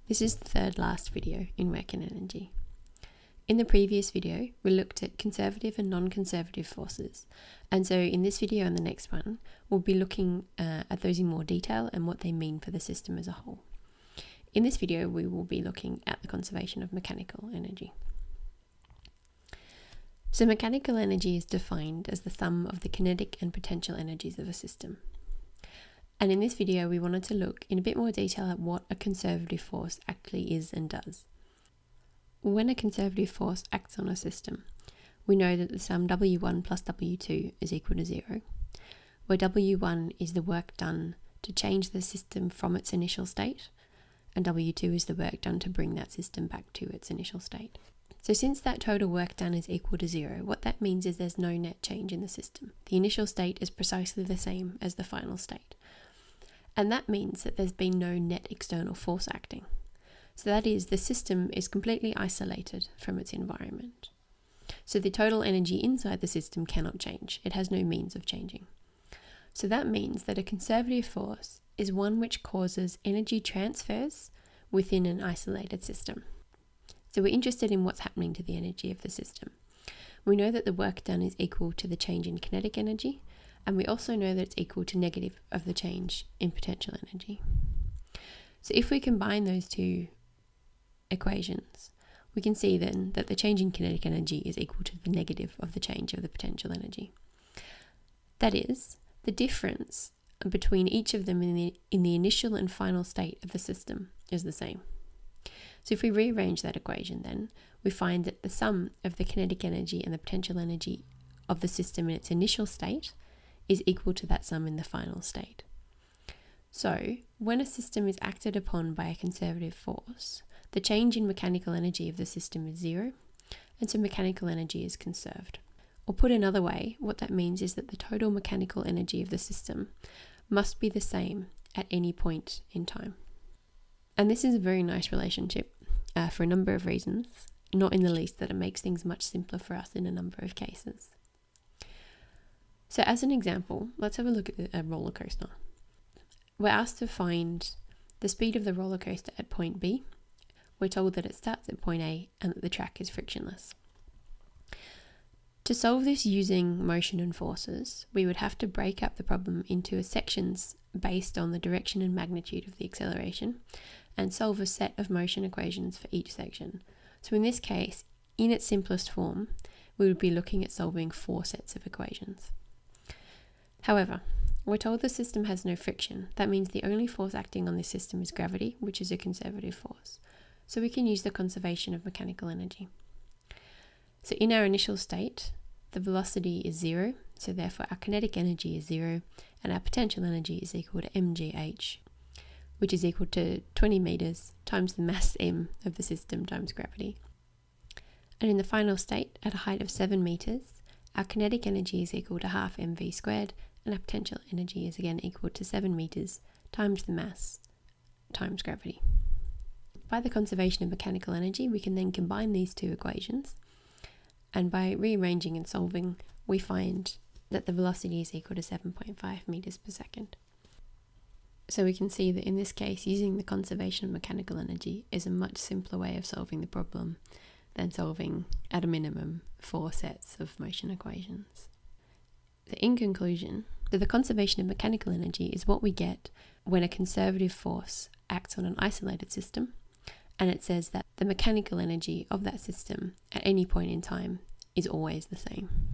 This is the third last video in working energy. In the previous video, we looked at conservative and non-conservative forces. And so in this video and the next one, we'll be looking at those in more detail and what they mean for the system as a whole. In this video, we will be looking at the conservation of mechanical energy. So mechanical energy is defined as the sum of the kinetic and potential energies of a system. And in this video, we wanted to look in a bit more detail at what a conservative force actually is and does. When a conservative force acts on a system, we know that the sum W1 plus W2 is equal to 0, where W1 is the work done to change the system from its initial state, and W2 is the work done to bring that system back to its initial state. So since that total work done is equal to 0, what that means is there's no net change in the system. The initial state is precisely the same as the final state. And that means that there's been no net external force acting. So that is, the system is completely isolated from its environment. So the total energy inside the system cannot change. It has no means of changing. So that means that a conservative force is one which causes energy transfers within an isolated system. So we're interested in what's happening to the energy of the system. We know that the work done is equal to the change in kinetic energy, and we also know that it's equal to negative of the change in potential energy. So if we combine those two equations, we can see then that the change in kinetic energy is equal to the negative of the change of the potential energy. That is, the difference between each of them in the initial and final state of the system is the same. So if we rearrange that equation then, we find that the sum of the kinetic energy and the potential energy of the system in its initial state is equal to that sum in the final state. So when a system is acted upon by a conservative force, the change in mechanical energy of the system is 0, and so mechanical energy is conserved. Or put another way, what that means is that the total mechanical energy of the system must be the same at any point in time. And this is a very nice relationship for a number of reasons, not in the least that it makes things much simpler for us in a number of cases. So as an example, let's have a look at a roller coaster. We're asked to find the speed of the roller coaster at point B. We're told that it starts at point A and that the track is frictionless. To solve this using motion and forces, we would have to break up the problem into sections based on the direction and magnitude of the acceleration and solve a set of motion equations for each section. So in this case, in its simplest form, we would be looking at solving 4 sets of equations. However, we're told the system has no friction. That means the only force acting on this system is gravity, which is a conservative force. So we can use the conservation of mechanical energy. So in our initial state, the velocity is 0, so therefore our kinetic energy is 0, and our potential energy is equal to mgh, which is equal to 20 meters times the mass m of the system times gravity. And in the final state, at a height of 7 meters, our kinetic energy is equal to half mv squared, and our potential energy is again equal to 7 meters times the mass times gravity. By the conservation of mechanical energy, we can then combine these two equations, and by rearranging and solving, we find that the velocity is equal to 7.5 meters per second. So we can see that in this case, using the conservation of mechanical energy is a much simpler way of solving the problem than solving, at a minimum, 4 sets of motion equations. So in conclusion, the conservation of mechanical energy is what we get when a conservative force acts on an isolated system, and it says that the mechanical energy of that system at any point in time is always the same.